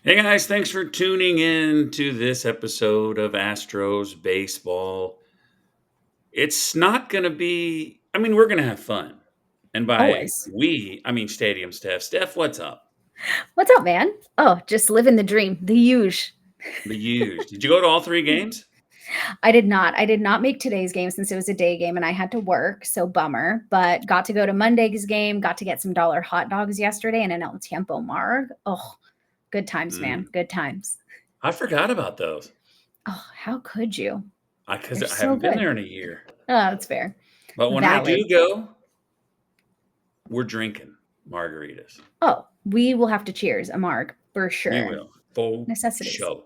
Hey guys, thanks for tuning in to this episode of Astros Baseball. It's not going to be, we're going to have fun. And by Always. we, I mean Stadium Steph. Steph, what's up? What's up, man? Oh, just living the dream. The huge. The huge. Did you go to all three games? I did not. I did not make today's game since it was a day game and I had to work. So bummer. But got to go to Monday's game. Got to get some dollar hot dogs yesterday and an El Tiempo Marg. Oh, good times, man. Mm, Good times. I forgot about those. Oh, how could you? Because They're I so haven't been good. there in a year. Oh, that's fair. But when I do Valid. go, we're drinking margaritas. Oh, we will have to cheers a Marg for We sure. will. Faux Necessities. show.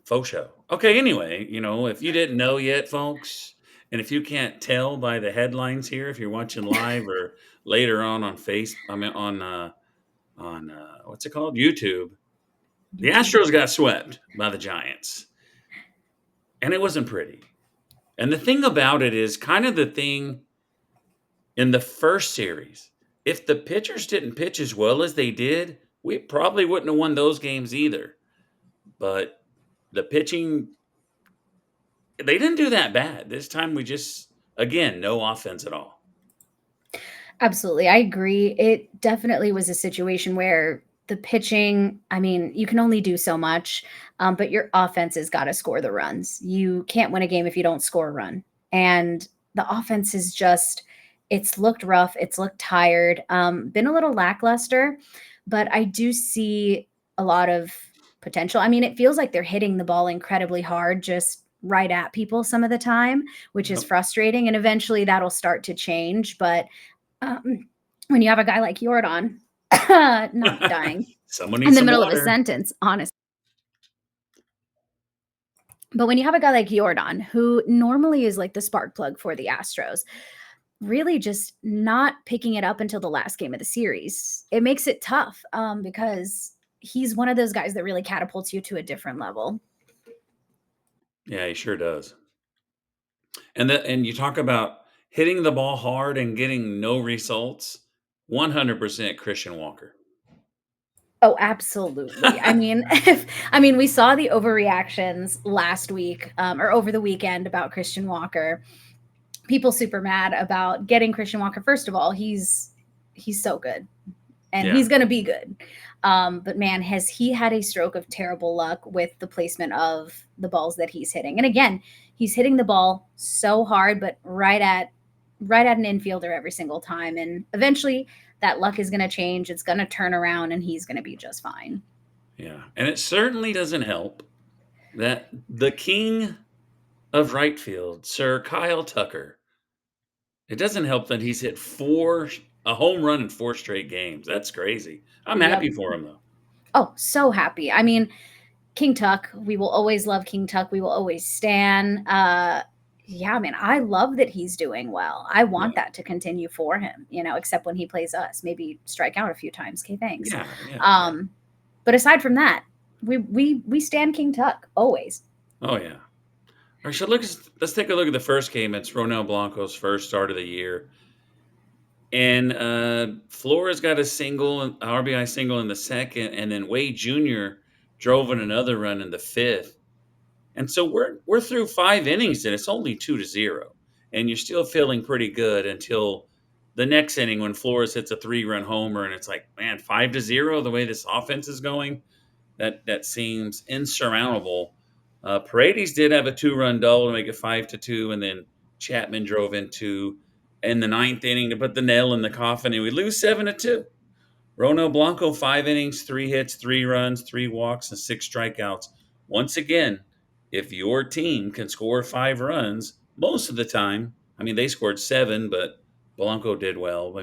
Faux show. Okay, anyway, if you didn't know yet, folks, and if you can't tell by the headlines here, if you're watching live or later on what's it called? YouTube, the YouTube. Astros got swept by the Giants, and it wasn't pretty. And the thing about it is kind of the thing in the first series. If the pitchers didn't pitch as well as they did, we probably wouldn't have won those games either. But the pitching they didn't do that bad. This time we just again, no offense at all. Absolutely. I agree. It definitely was a situation where the pitching, I mean, you can only do so much, but your offense has got to score the runs. You can't win a game if you don't score a run. And the offense is just, it's looked rough. It's looked tired, been a little lackluster, but I do see a lot of potential. I mean, it feels like they're hitting the ball incredibly hard, just right at people some of the time, which is Yep. frustrating. And eventually that'll start to change. But when you have a guy like Jordan not dying Someone in needs the some middle of a water. sentence, honest. But when you have a guy like Jordan, who normally is like the spark plug for the Astros, really just not picking it up until the last game of the series, it makes it tough because he's one of those guys that really catapults you to a different level. Yeah, he sure does. And you talk about hitting the ball hard and getting no results. 100% Christian Walker. Oh, absolutely. I mean, if I mean, we saw the overreactions last week or over the weekend about Christian Walker. People super mad about getting Christian Walker. First of all, he's so good and Yeah. he's going to be good. But man, has he had a stroke of terrible luck with the placement of the balls that he's hitting. And again, he's hitting the ball so hard, but right at an infielder every single time. And eventually that luck is going to change. It's going to turn around and he's going to be just fine. Yeah. And it certainly doesn't help that the king of right field, Sir Kyle Tucker, it doesn't help that he's hit a home run in four straight games. That's crazy. I'm Yep. happy for him though. Oh, so happy. I mean, King Tuck, we will always love King Tuck. We will always stand. Yeah, man, I love that he's doing well. I want Yeah. that to continue for him, except when he plays us. Maybe strike out a few times. Okay, thanks. Yeah. Yeah. Yeah. Um, but aside from that, we stand King Tuck always. Oh yeah. All right, so let's take a look at the first game. It's Ronel Blanco's first start of the year. And Flores got a single, an RBI single in the second, and then Wade Jr. drove in another run in the fifth. And so we're through 5 innings and it's only 2-0. And you're still feeling pretty good until the next inning when Flores hits a 3-run homer and it's like, man, 5-0, the way this offense is going, that seems insurmountable. Paredes did have a 2-run double to make it 5-2, and then Chapman drove in the ninth inning to put the nail in the coffin, and we lose 7-2. Rono Blanco 5 innings, 3 hits, 3 runs, 3 walks, and 6 strikeouts. Once again, if your team can score 5 runs, most of the time, they scored seven, but Blanco did well.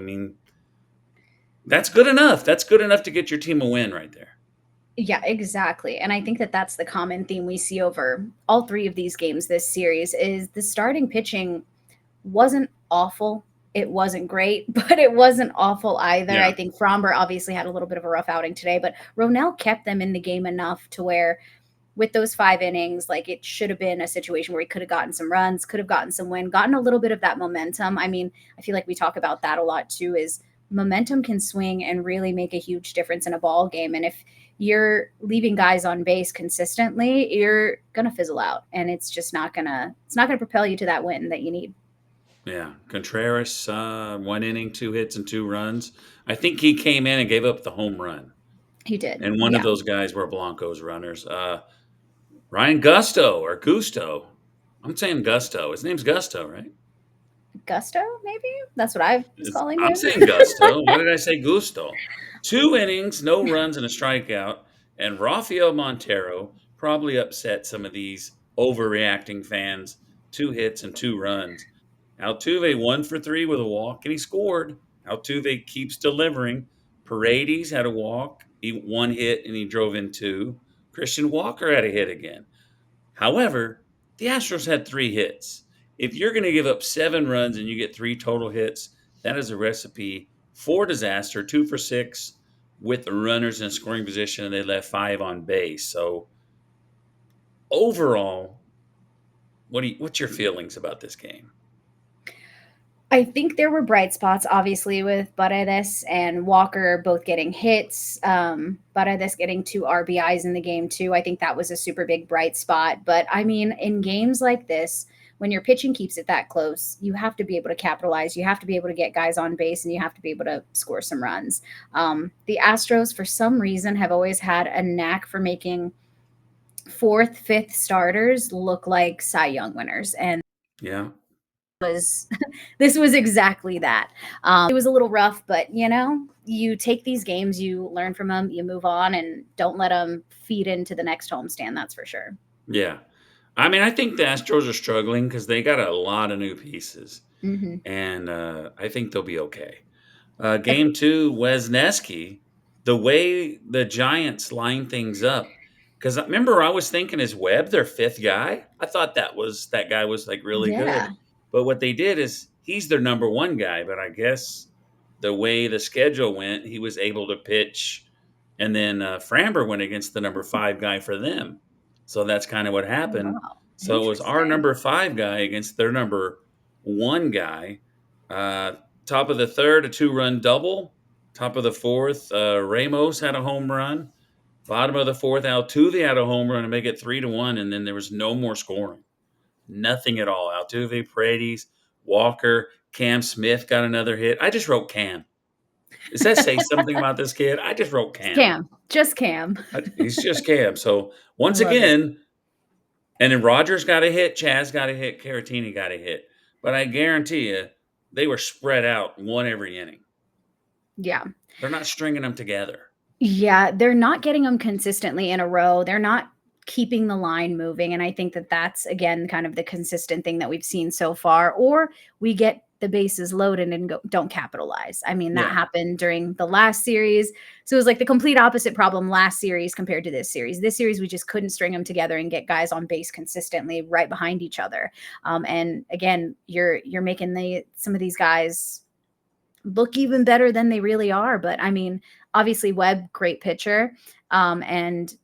That's good enough. That's good enough to get your team a win right there. Yeah, exactly. And I think that that's the common theme we see over all three of these games this series is the starting pitching wasn't awful. It wasn't great, but it wasn't awful either. I Yeah. think Fromber obviously had a little bit of a rough outing today, but Ronell kept them in the game enough to where with those 5 innings, like it should have been a situation where he could have gotten some runs, could have gotten some win, gotten a little bit of that momentum. I mean, I feel like we talk about that a lot too, is momentum can swing and really make a huge difference in a ball game. And if you're leaving guys on base consistently, you're gonna fizzle out, and it's not gonna propel you to that win that you need. Yeah, Contreras, 1 inning, 2 hits, and 2 runs. I think he came in and gave up the home run, He did, and one of yeah. those guys were Blanco's runners. Ryan Gusto or Gusto. I'm saying Gusto. His name's Gusto, right? Gusto, maybe that's what I was calling I'm him. saying Gusto. Why did I say Gusto? 2 innings, no runs, and a strikeout, and Rafael Montero probably upset some of these overreacting fans. 2 hits and 2 runs. Altuve 1 for 3 with a walk, and he scored. Altuve keeps delivering. Paredes had a walk, 1 hit, and he drove in 2. Christian Walker had a hit again. However, the Astros had 3 hits. If you're going to give up 7 runs and you get 3 total hits, that is a recipe for disaster. 2 for 6 with the runners in scoring position, and they left 5 on base. So overall, what's your feelings about this game? I think there were bright spots, obviously, with Paredes and Walker both getting hits. Paredes getting 2 RBIs in the game, too. I think that was a super big bright spot. But I mean, in games like this, when your pitching keeps it that close, you have to be able to capitalize. You have to be able to get guys on base, and you have to be able to score some runs. The Astros, for some reason, have always had a knack for making fourth, fifth starters look like Cy Young winners. And Yeah, was this was exactly that. It was a little rough, but you take these games, you learn from them, you move on, and don't let them feed into the next homestand. That's for sure. yeah. I mean, I think the Astros are struggling because they got a lot of new pieces, Hmm. and I think they'll be okay. Game 2, Wesneski, the way the Giants line things up. Because remember, I was thinking, is Webb their 5th guy? I thought that guy was like really good. Yeah, But what they did is he's their number 1 guy. But I guess the way the schedule went, he was able to pitch. And then Framber went against the number 5 guy for them. So that's kind of what happened. wow, So it was our interesting. number 5 guy against their number 1 guy. Uh, Top of the third, a 2-run double. Top of the fourth, Ramos had a home run. Bottom of the fourth, Altuve had a home run to make it 3-1, and then there was no more scoring. Nothing at all. Altuve, Paredes, Walker, Cam Smith got another hit. I just wrote Cam. Does that say something about this kid? I just wrote Cam. Cam, just Cam. He's just Cam. So I once love it. again, and then Rogers got a hit, Chaz got a hit, Caratini got a hit. But I guarantee you, they were spread out one every inning. Yeah. They're not stringing them together. Yeah, they're not getting them consistently in a row. They're not keeping the line moving, and I think that that's, again, kind of the consistent thing that we've seen so far, or we get the bases loaded and don't capitalize. I mean, that Yeah, happened during the last series. So it was like the complete opposite problem last series compared to this series. This series, we just couldn't string them together and get guys on base consistently right behind each other. And again, you're making some of these guys look even better than they really are. But I mean, obviously Webb, great pitcher. And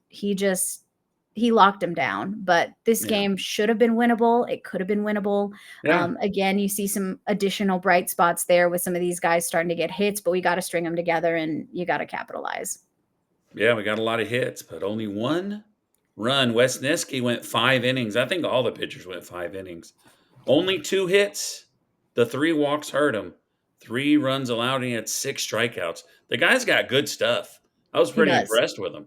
he locked him down. But this yeah, game should have been winnable. It could have been winnable. yeah, Again, you see some additional bright spots there with some of these guys starting to get hits, but we got to string them together and you got to capitalize. yeah. We got a lot of hits, but only 1 run. Wesneski went 5 innings. I think all the pitchers went 5 innings. Only 2 hits. The 3 walks hurt him. 3 runs allowed, and he had 6 strikeouts. The guy's got good stuff. I was He pretty does. impressed with him.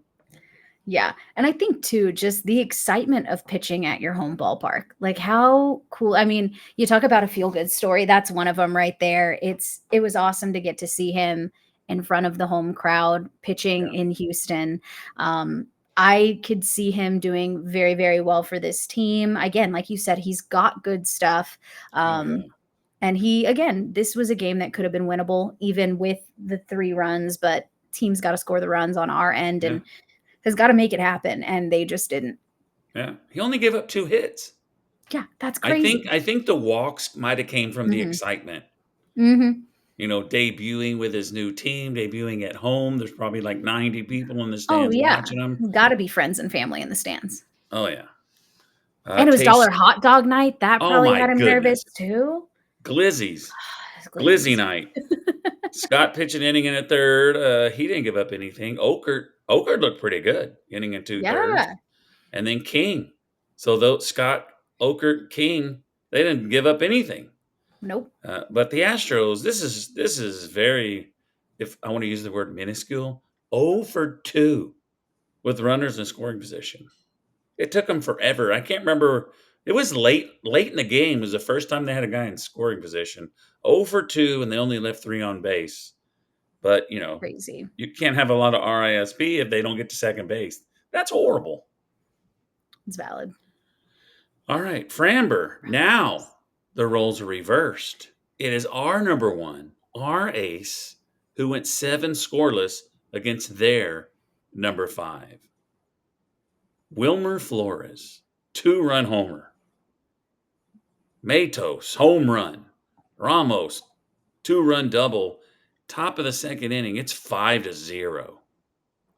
Yeah. And I think too, just the excitement of pitching at your home ballpark. Like how cool. I mean, you talk about a feel good story. That's one of them right there. It was awesome to get to see him in front of the home crowd pitching Yeah. in Houston. I could see him doing very, very well for this team. Again, like you said, he's got good stuff. Oh Um, yeah. and again, this was a game that could have been winnable, even with the 3 runs, but teams got to score the runs on our end. Yeah. And has got to make it happen, and they just didn't. Yeah. He only gave up 2 hits. Yeah, that's I crazy. think I think the walks might have came from the Mhm. excitement. Mhm. Debuting with his new team, debuting at home. There's probably like 90 people in the Oh, stands yeah. watching him. Gotta be friends and family in the stands. Oh yeah. And it was dollar Taste. hot dog night. That Oh probably my had him nervous goodness. too. Glizzies. Glizzy Glizzies. night. Scott pitched an inning in a third. He didn't give up anything. Okert looked pretty good inning in two thirds, Yeah. and then King. So those Scott, Okert, King, they didn't give up anything. Nope. But the Astros, this is very, if I want to use the word minuscule, 0 for 2 with runners in scoring position. It took them forever. I can't remember. It was late in the game. It was the first time they had a guy in scoring position. 0 for 2, and they only left 3 on base. But, Crazy. you can't have a lot of RISP if they don't get to second base. That's horrible. It's valid. All right, Framber. Now the roles are reversed. It is our number one, our ace, who went 7 scoreless against their number 5. Wilmer Flores, 2-run homer. Matos, home run. Ramos, 2-run double. Top of the second inning, it's 5-0.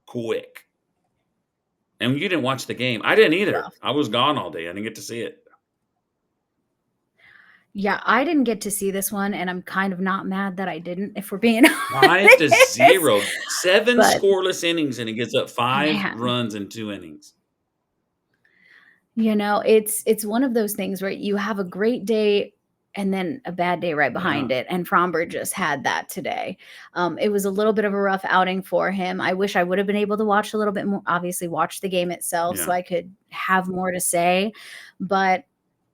Quick. And you didn't watch the game. I didn't either. Rough. I was gone all day. I didn't get to see it. Yeah, I didn't get to see this one, and I'm kind of not mad that I didn't, if we're being 5-0. honest. 7 But scoreless innings, and he gets up 5 man, runs in 2 innings. it's one of those things where you have a great day and then a bad day right Yeah. behind it, and Fromber just had that today. It was a little bit of a rough outing for him. I wish I would have been able to watch a little bit more, obviously watch the game itself so Yeah. I could have more to say, but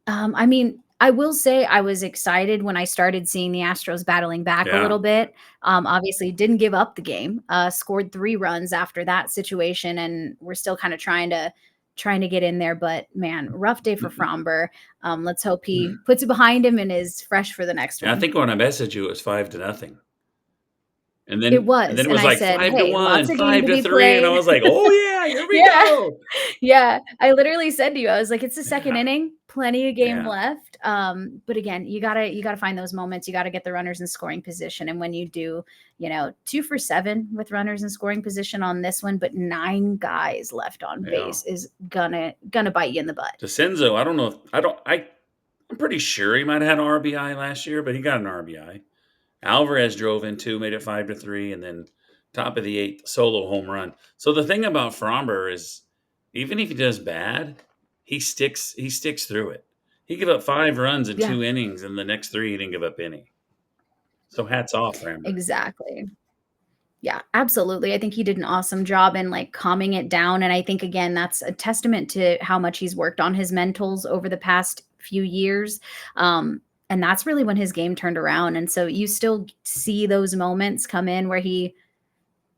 I mean, I will say I was excited when I started seeing the Astros battling back a Yeah. little bit. Obviously, didn't give up the game. Scored 3 runs after that situation, and we're still kind of trying to get in there. But man, rough day for Fromber. Let's hope he puts it behind him and is fresh for the next And I one. think when I messaged you, it was 5-0. And It then was, it and was I like said, five to "Hey, lots one, of game five to to be 3, and I played." was like, "Oh, yeah, here we Yeah. go." Yeah, I literally said to you, I was like, "It's the second Yeah. inning, plenty of game Yeah. left." But again, you gotta find those moments. You gotta get the runners in scoring position, and when you do, 2 for 7 with runners in scoring position on this one, but 9 guys left on Yeah. base is gonna bite you in the butt. DeCenzo, I don't know if I'm pretty sure he might have had an RBI last year, but he got an RBI. Alvarez drove in 2, made it 5-3, and then top of the 8th, solo home run. So the thing about Fromber is, even if he does bad, he sticks through it. He gave up 5 runs in Yeah, 2 innings, and the next 3 he didn't give up any. So hats off, Framber. exactly. Yeah, absolutely. I think he did an awesome job in like calming it down. And I think, again, that's a testament to how much he's worked on his mentals over the past few years. And that's really when his game turned around. And so you still see those moments come in where he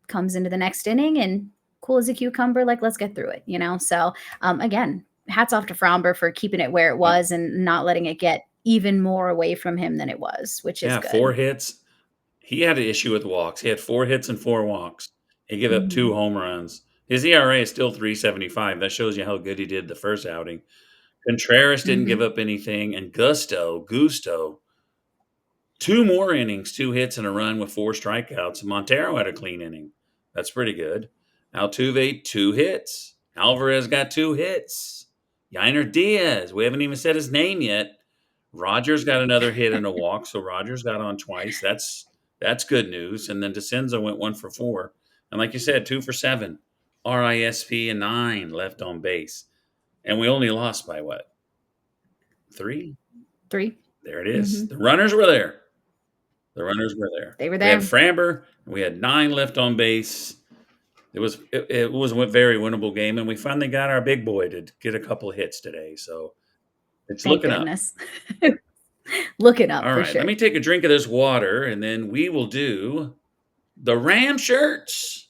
comes into the next inning and cool as a cucumber, like, let's get through it. So, again, hats off to Fromber for keeping it where it Yep. was and not letting it get even more away from him than it was, which is Yeah, good. 4 hits. He had an issue with walks. He had 4 hits and 4 walks. He gave up 2 Mhm. home runs. His ERA is still 3.75. That shows you how good he did the first outing. Contreras didn't give Mhm. up anything, and Gusto, 2 more innings, 2 hits and a run with 4 strikeouts. Montero had a clean inning. That's pretty good. Altuve, 2 hits. Alvarez got 2 hits. Yainer Diaz, we haven't even said his name yet. Rogers got another hit and a walk, so Rogers got on twice. That's good news. And then DeCenzo went 1 for 4. And like you said, 2 for 7. RISP and 9 left on base. And we only lost by what? 3? 3. There it is. Mhm. The runners were there. The runners were there. They were We had there. Framber, and we had 9 left on base. It was a very winnable game, and we finally got our big boy to get a couple of hits today. So it's Thank looking up. goodness. Looking up All for right, let sure. me take a drink of this water, and then we will do the Ram shirts.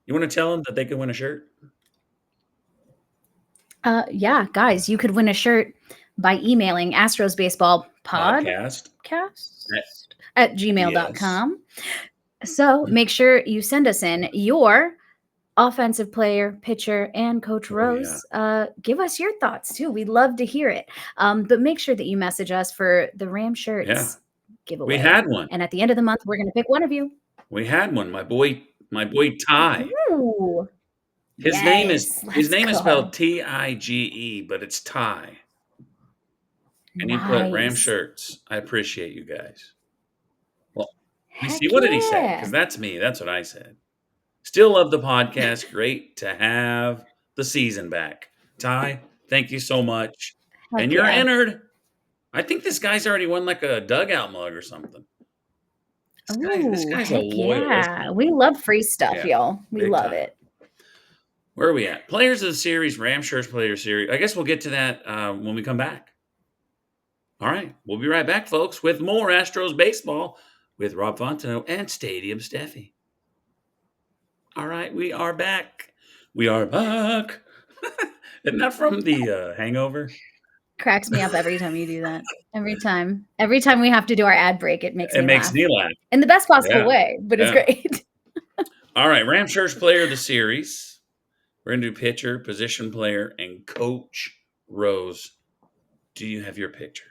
You want to tell them that they can win a shirt? Yeah, guys, you could win a shirt by emailing Astros Baseball Podcast Podcast. at Yes. gmail.com. So make sure you send us in your offensive player, pitcher, and Coach Oh, yeah. Rose. Give us your thoughts too. We'd love to hear it. But make sure that you message us for the Ram Yeah. shirts We giveaway. had one. And at the end of the month, we're going to pick one of you. We had one. My boy Ty. Ooh, His name is yes, his let's name is go. spelled Tige, but it's Ty. And he put Ram Nice. shirts. I appreciate you guys. Well, You see, Heck what did he say? yeah. Because that's me. That's what I said. Still love the podcast. Great to have the season back. Ty, thank you so much. Heck And you're yeah. entered. I think this guy's already won like a dugout mug or something. This Ooh, guy's a heck loyal yeah. listener. We love free stuff, Yeah, y'all. We big love time. it. Where are we at? Players of the series, Ramshurst player series. I guess we'll get to that when we come back. All right, we'll be right back, folks, with more Astros baseball with Rob Fontenot and Stadium Steffi. All right, we are back. We are back. Isn't that from the Hangover? Cracks me up every time you do that. Every time. Every time we have to do our ad break, it makes It me makes laugh. me laugh. In the best possible Yeah, way, but it's yeah. great. All right, Ramshurst player of the series. We're going to do pitcher, position player, and coach Rose. Do you have your picture?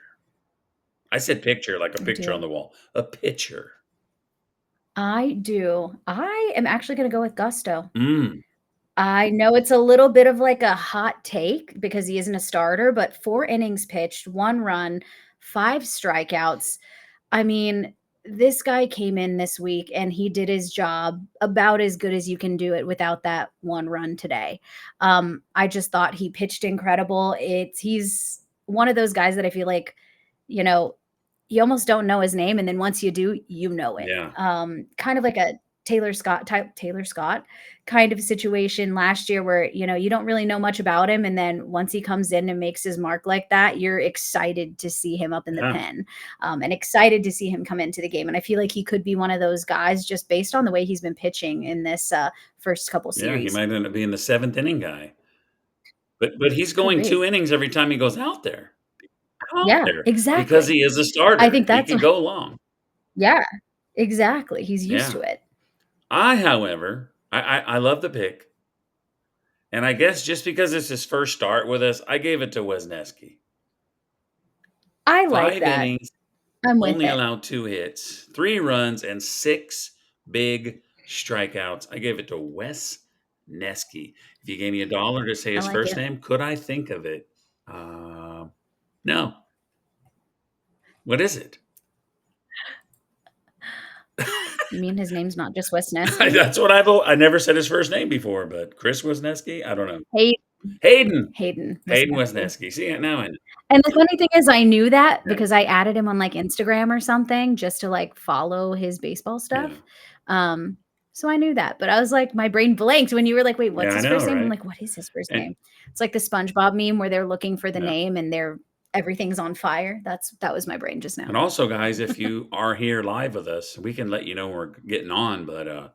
I said picture like a I picture on do. the wall. A picture. I do. I am actually going to go with Gusto. Mm, I know it's a little bit of like a hot take because he isn't a starter, but 4 innings pitched, 1 run, 5 strikeouts. I mean, this guy came in this week and he did his job about as good as you can do it without that 1 run today. I just thought he pitched incredible. He's one of those guys that I feel like, you know, you almost don't know his name, and then once you do, you know it. yeah. Kind of like a Taylor Scott kind of situation last year where, you don't really know much about him, and then once he comes in and makes his mark like that, you're excited to see him up in the Yeah. pen, and excited to see him come into the game. And I feel like he could be one of those guys just based on the way he's been pitching in this first couple Yeah, he series. might end up being the 7th inning guy. But he's Could going 2 be. innings every time he goes out there. Out Yeah, there because exactly. he is a I starter. think He that's can go long. yeah, exactly. He's used Yeah. to it. However, I love the pick. And I guess just because it's his first start with us, I gave it to Wesneski. I like 5 that. innings, I'm with only it. allowed 2 hits, 3 runs, and 6 big strikeouts. I gave it to Wes Nesky. If you gave me $1 to say I his like first it. name, could I think of it? No. What is it? You mean his name's not just Wisniewski? That's what I never said his first name before, but Chris Wesneski? I don't know. Hay Hayden. Hayden Hayden Wisniewski. Wesneski. See, now I know. And the funny thing is I knew that Yeah. because I added him on, like, Instagram or something just to, like, follow his baseball Yeah. stuff. So I knew that, but I was like my brain blanked when you were like, "Wait, Yeah, what's I his know, first name?" I'm right? like, "What is his first And name?" It's like the SpongeBob meme where they're looking for the yeah. name and everything's on fire. That was my brain just now. And also, guys, if you are here live with us, we can let you know we're getting on, but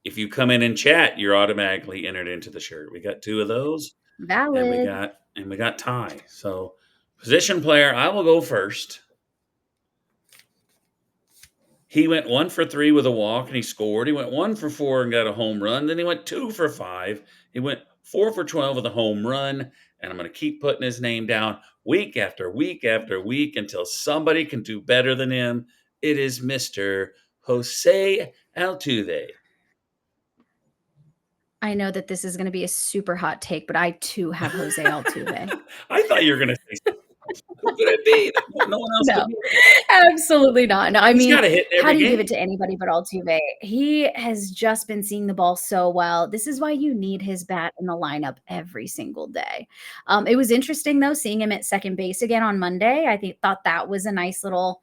if you come in and chat, you're automatically entered into the shirt. We got 2 of those, and we Valid. got Ty. So, position player, I will go first. He went 1 for 3 with a walk and he scored. He went 1 for 4 and got a home run. Then he went 2 for 5. He went 4 for 12 with a home run. And I'm going to keep putting his name down week after week after week until somebody can do better than him. It is Mr. Jose Altuve. I know that this is gonna be a super hot take, but I too have Jose Altuve. I thought you were going to say, who could it be? No one else could No, be. absolutely not. No, I He's mean, got a hit in how every do you give game. it to anybody but Altuve? He has just been seeing the ball so well. This is why you need his bat in the lineup every single day. It was interesting though, seeing him at second base again on Monday. Thought that was a nice little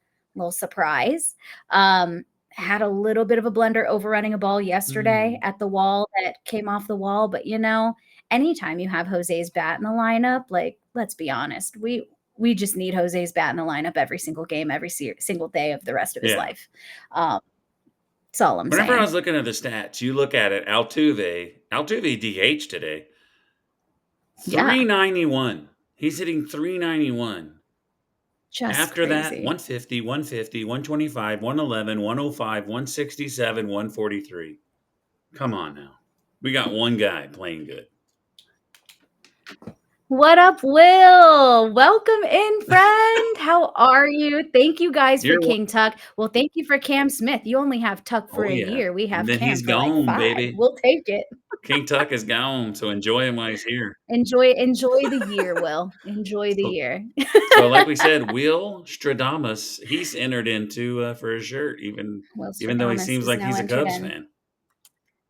surprise. Had a little bit of a blunder overrunning a ball yesterday Mm, at the wall that came off the wall, but anytime you have Jose's bat in the lineup, like let's be honest, we just need Jose's bat in the lineup every single game, every single day of the rest of his yeah. life. Um, that's all I'm Whenever I saying. was looking at the stats, you look at it, Altuve DH today. Yeah, 391. He's hitting 391. just After that, crazy. 150, 150, 125, 111, 105, 167, 143. Come on now. We got one guy playing good. What up, Will? Welcome in, friend. How are you? Thank you guys for You're King Tuck. Well, thank you for Cam Smith. You only have Tuck for oh a yeah. year. We And have then Cam he's for like gone, 5. baby. We'll take it. King Tuck is gone, so enjoy him while he's here. Enjoy the year, Will. Enjoy the So year. so like we said, Will Stradamus, he's entered into, for his shirt Will even though he Stradamus seems is like now he's a entered Cubs in. fan.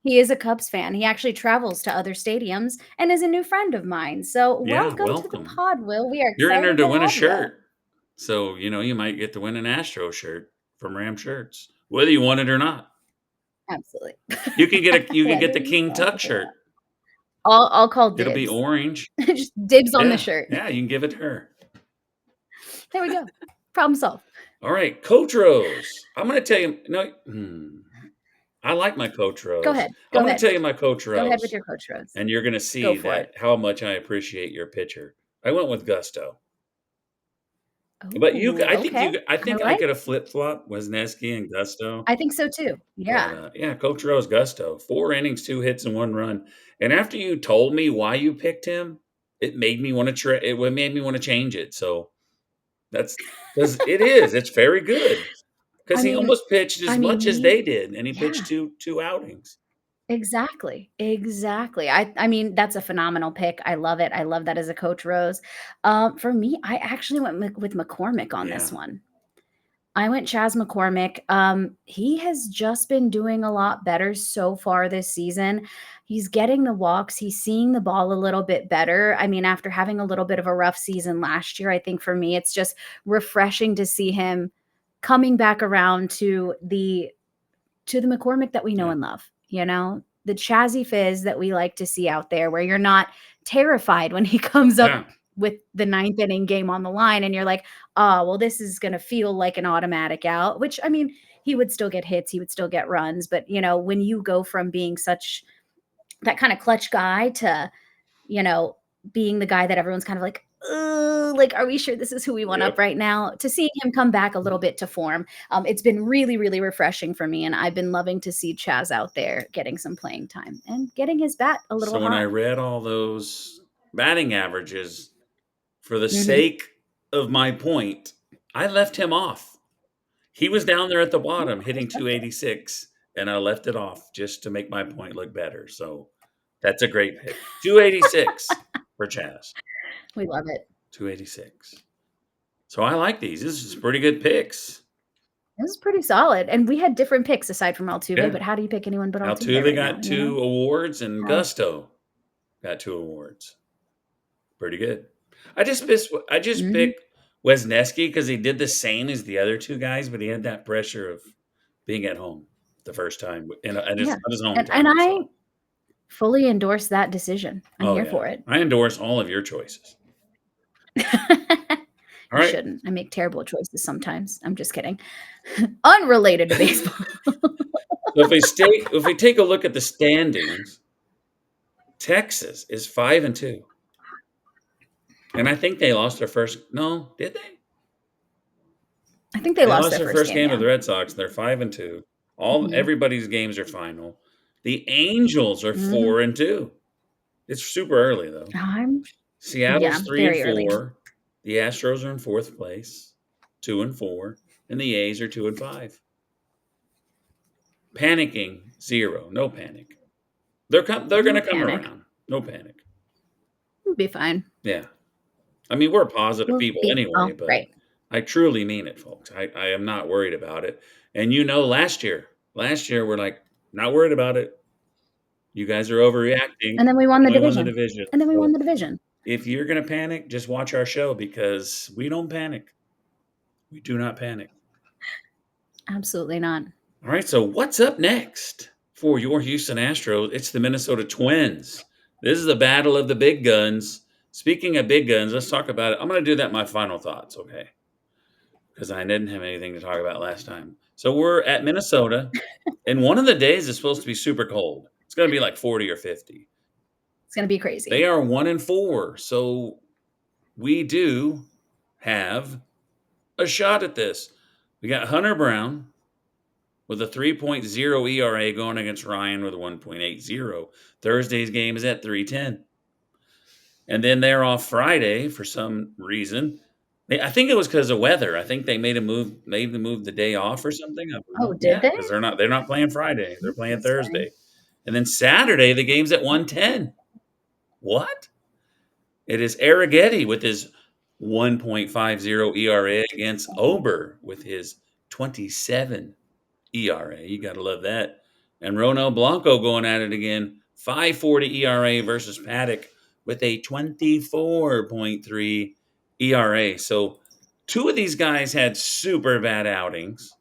He is a Cubs fan. He actually travels to other stadiums and is a new friend of mine. So, Yeah, welcome to the welcome. pod, Will. We are You're entered excited to to win a have you. shirt. So, you might get to win an Astro shirt from Ram Shirts, whether you want it or not. Absolutely. You can get Whether the you King want Tuck it or not. shirt. I'll call It'll be dibs. orange. Just dibs on the Yeah, shirt. yeah, you can give it to her. There we go. Problem solved. All right, Coach Rose. I'm gonna tell you no, I like my Coach Go Rose. ahead. I'm Go gonna ahead. tell you my Coach Go ahead with Rose, your Coach Rose. and you're gonna Go see for it. that how much I appreciate your pitcher. I went with Gusto. But Oh, okay. I I think I like could have flip-flopped Wisniewski and Gusto, I think so too. but, Yeah. yeah, Coach Rose Gusto, 4 innings, 2 hits, and 1 run, and after you told me why you picked him, it made me wanna made me wanna change it, so that's 'cause it is, it's very good. Because I he mean almost pitched as much as he they did, and he pitched yeah. 2 outings. Exactly, exactly. I mean, that's a phenomenal pick. I love it. I love that as a Coach Rose. For me, I actually went with McCormick on this Yeah, one. I went Chas McCormick. He has just been doing a lot better so far this season. He's getting the walks. He's seeing the ball a little bit better. I mean, after having a little bit of a rough season last year, I think for me, it's just refreshing to see him coming back around to the McCormick that we know yeah, and love, you know? The Chazzy Fizz that we like to see out there where you're not terrified when he comes up yeah. with the ninth inning game on the line and you're like, "Oh, well, this is gonna feel like an automatic out," which, I mean, he would still get hits, he would still get runs, but, when you go from being such that kinda clutch guy to, you know, being the guy that everyone's kind of like, "Ugh, like, are we sure this is who we want up Yep. right now?" To seeing him come back a little bit to form, it's been really, really refreshing for me, and I've been loving to see Chaz out there getting some playing time and getting his bat a little So when I hot. read all those batting averages, for the Mhm. sake of my point, I left him off. He was down there at the Yeah, bottom I hitting respect it. 286, and I left it off just to make my point look better, so that's a great pick. 286 for Chaz, We love it. 286. So I like these. This is pretty good picks. It was pretty solid, and we had different picks aside from Altuve, Yeah. but how do you pick anyone but Altuve Altuve right now, got you know? 2 awards, and How Gusto got 2 awards. Pretty good. I just Mhm. picked Wesneski because he did the same as the other 2 guys, but he had that pressure of being at home the first time in Yeah, his and hometown, I so fully endorse that decision. I'm oh, here yeah. for it. I endorse all of your choices. You Alright. shouldn't. I make terrible choices sometimes. I'm just kidding. Unrelated to baseball. So if we take a look at the standings, Texas is 5 and 2, and I think they lost their first no, did they? I think they They lost lost their their first first game, game to yeah. the Red Sox, and they're 5 and 2. Mhm, Everybody's games are final. The Angels are mhm. 4 and 2. It's super early, though. I'm Seattle's yeah, 3 and very early. 4. The Astros are in 4th place, 2 and 4, and the A's are 2 and 5. Panicking, 0, no panic. They're No gonna come panic. around. No panic. We'll be fine. Yeah. I mean, we're positive We'll people be anyway, but alright. I truly mean it, folks. I am not worried about it. And last year we're like, "Not worried about it. You guys are overreacting, And then we won the and we won the division. division." And then we won So, the division. if you're gonna panic, just watch our show because we don't panic. We do not panic. Absolutely not. All right, so what's up next for your Houston Astros? It's the Minnesota Twins. This is the battle of the big guns. Speaking of big guns, let's talk about it. I'm gonna do that in my final thoughts, okay? Because I didn't have anything to talk about last time. So we're at Minnesota, and one of the days is supposed to be super cold. It's gonna be like 40 or 50. It's gonna be They crazy. are 1 and 4, so we do have a shot at this. We got Hunter Brown with a 3.0 ERA going against Ryan with a 1.80. Thursday's game is at 3:10. And then they're off Friday for some reason. I think it was because of weather. I think they made the move the day off or something. I don't Oh, know. did Yeah, they? because they're not playing Friday. They're playing Interesting. Thursday. And then Saturday, the game's at 110. What? It is Arrighetti with his 1.50 ERA against Ober with his 27 ERA. You got to love that. And Ronel Blanco going at it again, 5.40 ERA versus Paddock with a 24.3 ERA. So two of these guys had super bad outings.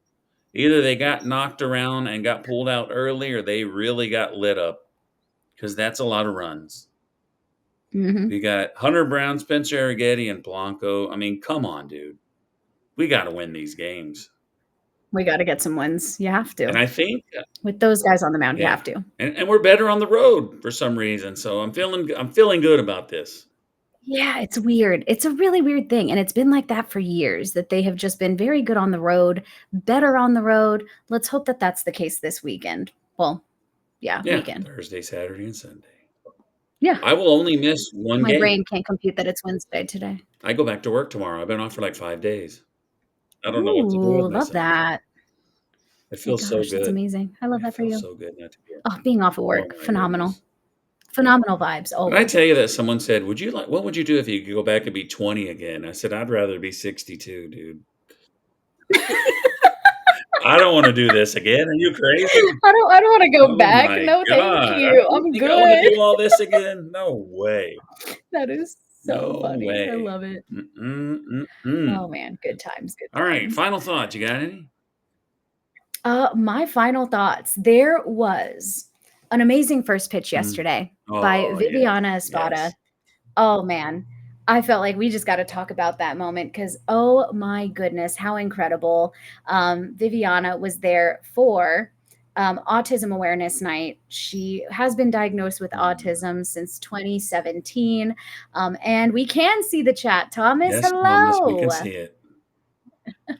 Either they got knocked around and got pulled out early, or they really got lit up because that's a lot of runs. Mhm. We got Hunter Brown, Spencer Arrighetti, and Blanco. I mean, come on, dude. We got to win these games. We gotta get some wins. You have And to. I think, With those guys on the mound, you yeah, have to. and we're better on the road for some reason. So I'm feeling good about this. Yeah, it's weird. It's a really weird thing, and it's been like that for years, that they have just been very good on the road, better on the road. Let's hope that that's the case this weekend. Well, yeah, Yeah, weekend. Thursday, Saturday, and Sunday. Yeah. I will only miss one My game. brain can't compute that it's Wednesday today. I go back to work tomorrow. I've been off for like 5 days. I don't know what to do with Ooh, love myself. that. It My feels so gosh, that's good. amazing. I love It that for feels you. so good not to be. Oh, being off of Oh work, my phenomenal. goodness. Phenomenal vibes Did I always. tell you that someone said, what would you do if you could go back and be 20 again? I said, I'd rather be 62, dude. I don't want to do this again. Are you crazy? I don't wanna go Oh back. my No, thank God. you. You I'm think I want to good. do all this again? No way. That is so No funny. I way. love it. Mm-mm-mm-mm. Oh, man, good times, good All right. times. Final thoughts. You got any? My final thoughts. There was an amazing first pitch Mm. yesterday by Oh, yes. Viviana Espada. Yes. Oh, man. I felt like we just gotta talk about that moment because, oh my goodness, how incredible. Viviana was there for, Autism Awareness Night. She has been diagnosed with Mm. autism since 2017, and we can see the chat. Thomas, Yes, Thomas, we can hello. see it.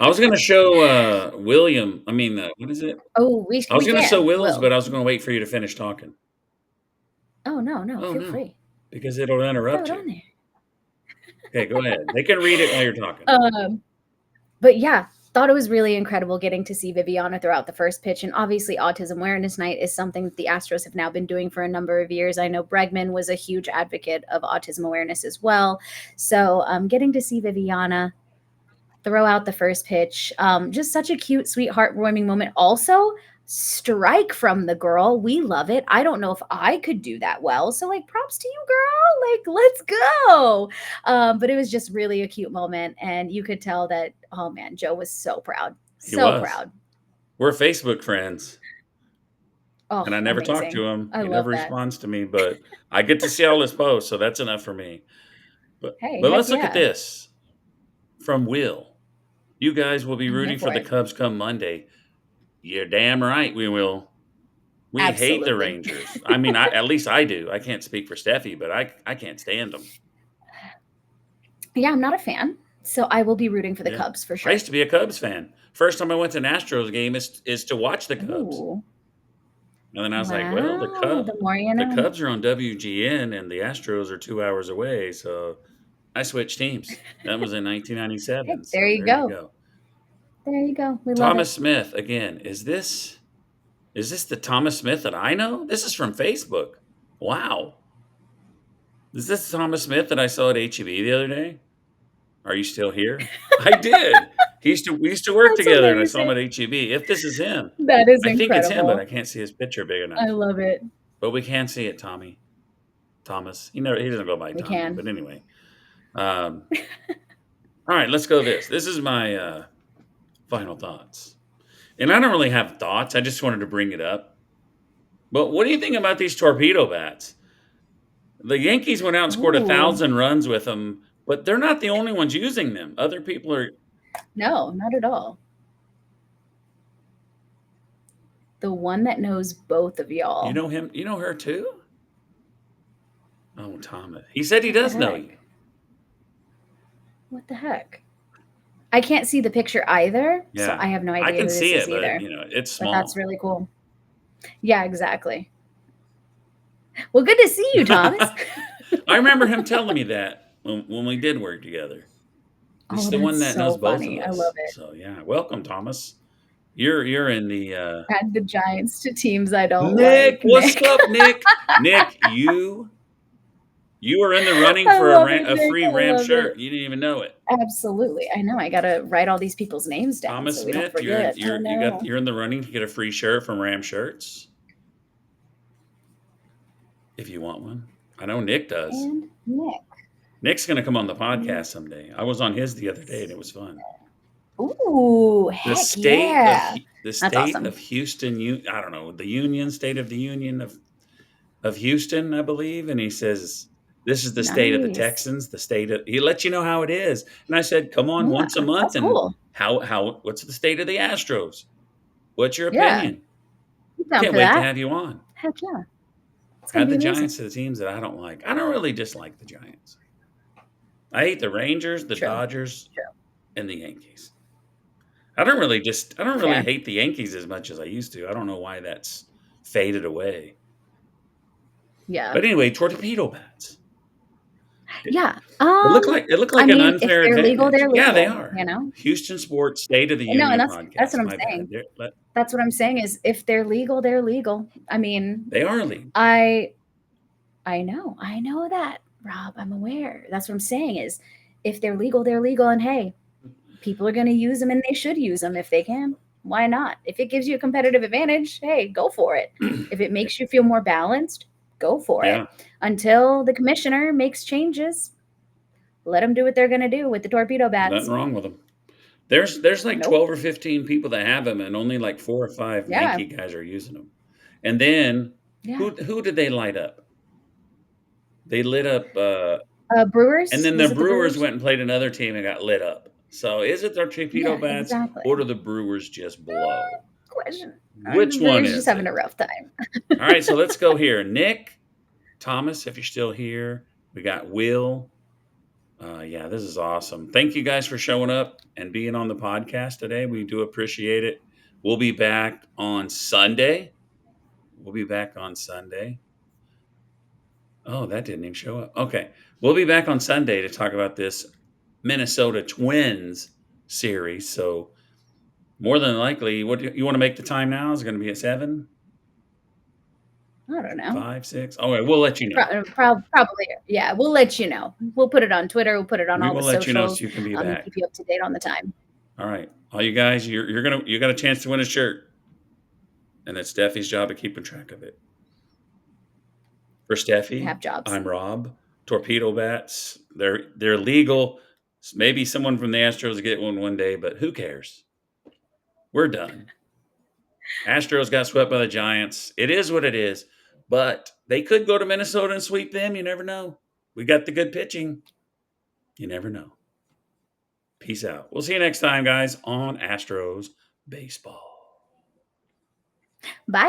I was going to show William. I mean, what is it? Oh, I was we going to show can. Wills, Will. but I was going to wait for you to finish talking. Oh, no, Oh, feel no, free. because it'll Throw interrupt it you. on there. Okay, go ahead. They can read it while you're talking. Um, but yeah, thought it was really incredible getting to see Viviana throughout the first pitch. And obviously, Autism Awareness Night is something that the Astros have now been doing for a number of years. I know Bregman was a huge advocate of autism awareness as well. So getting to see Viviana throw out the first pitch. Just such a cute, sweet, heartwarming moment. Also, strike from the girl. We love it. I don't know if I could do that well. So, like, props to you, girl. Like, let's go. But it was just really a cute moment. And you could tell that, oh man, Joe was so proud. He So was. proud. We're Facebook friends, Oh, and I never talk to amazing. him. I He love never that. responds to me, but I get to see all his posts, so that's enough for me. But Hey, but heck let's look at yeah. this from Will. You guys will be I'm here rooting for for the it. Cubs come Monday. You're damn right we will. We hate the Absolutely. Rangers. I mean, at least I do. I can't speak for Steffi, but I can't stand them. Yeah, I'm not a fan. So I will be rooting for the Yeah. Cubs for I used sure. to be a Cubs fan. First time I went to an Astros game is to watch the Cubs. Ooh. And then I was like, well, Wow. The more you the know. Cubs are on WGN and the Astros are 2 hours away. So I switched teams. That was in Hey, 1997. there So you there you go. go. There you go. We love Thomas it. Smith again. Is this the Thomas Smith that I know? This is from Facebook. Wow. Is this Thomas Smith that I saw at HEB the other day? Are you still here? I did. We used to work That's together, and I saw him amazing. at HEB. If this is him, That is I think it's him, but I incredible. can't see his picture big I enough. love it. But we can see it, Thomas. He doesn't go by We Tommy, can. but anyway. Um, all right, let's go this. This is my final thoughts. And I don't really have thoughts. I just wanted to bring it up. But what do you think about these torpedo bats? The Yankees went out and scored a Ooh. thousand runs with them, but they're not the only ones using them. Other people are. No, not at all. The one that knows both of You y'all. know him? You know her too? Oh, Thomas. He said he What the does know you. heck? What the heck? I can't see the picture either, so Yeah. I have no I idea can who this see is it, but either. it's But that's small. really cool. Yeah, exactly. Well, good to see you, Thomas. I remember him telling me that when we did work together. He's Oh, the one that's that knows so both of funny. I love us. it. So yeah, welcome, Thomas. You're in the, Add the Giants to teams I don't Nick, like, what's Nick. up, Nick? Nick, you are in the running I for love it, a Nick. free I Ram love it. shirt. You didn't even know it. Absolutely. I know. I gotta write all these people's names down Thomas so we don't Smith, you're in forget. Oh no. you're in the running to get a free shirt from Ram Shirts if you want one. I know Nick does. And Nick. Nick's gonna come on the podcast Nick. someday. I was on his the other day and it was fun. Ooh, heck yeah. The That's state of awesome. Houston, I don't know, the Union, State of the Union of Houston, I believe, and he says, "This is the state of the Nice. Texans, the state of" he lets you know how it is, and I said, "Come on Yeah, once a month that's and cool. what's the state of the Astros? What's your Yeah. opinion?" I'm down Can't for wait to that. have you on. Heck yeah. It's gonna Add be the amazing. Giants to the teams that I don't like. I don't really dislike the Giants. I hate the Rangers, the True. Dodgers, True. and the Yankees. I don't really Fair. hate the Yankees as much as I used to. I don't know why that's faded away. Yeah. But anyway, torpedo bats. It Yeah. it looked I like an mean, if unfair they're legal, advantage. they're Yeah, they legal, are. you know? Houston Sports State of the No, and Union that's what podcast. I'm My bad. saying. That's what I'm saying is if they're legal, they're legal. I mean, They are legal. I I know that, Rob. I'm aware. That's what I'm saying is if they're legal, they're legal. And hey, people are going to use them and they should use them if they can. Why not? If it gives you a competitive advantage, hey, go for it. If it makes you feel more balanced, go for it. Yeah, Until the commissioner makes changes, let them do what they're going to do with the torpedo there's nothing bats. wrong with them. There's like Nope. 12 or 15 people that have them, and only like 4 or 5 Yeah. Yankee guys are using them. And then Yeah. who did they light up? They lit up, and Brewers? then the Was it the Brewers Brewers? went and played another team and got lit up. So is it the torpedo Yeah, bats exactly. or do the Brewers just blow? Question. Which The one Brewers just is having it? a rough time. All right, so let's go here. Nick, Thomas, if you're still here, we got Will. Yeah, this is awesome. Thank you guys for showing up and being on the podcast today. We do appreciate it. We'll be back on Sunday. We'll be back on Sunday. Oh, that didn't even show up. Okay. We'll be back on Sunday to talk about this Minnesota Twins series. So, more than likely, what you want to make the time now? Is it going to be at 7, I don't know. 5, 6? All right, we'll let you know. Probably, yeah. We'll let you know. We'll put it on Twitter. We'll put it on We all will the let you know so socials, you can be and keep back. you up to date on the time. All right. All you guys, you got a chance to win a shirt. And it's Steffi's job to keeping track of it. For We Steffi, have jobs. I'm Rob. Torpedo bats, they're legal. Maybe someone from the Astros will get one day, but who cares? We're done. Astros got swept by the Giants. It is what it is. But they could go to Minnesota and sweep them. You never know. We got the good pitching. You never know. Peace out. We'll see you next time, guys, on Astros Baseball. Bye.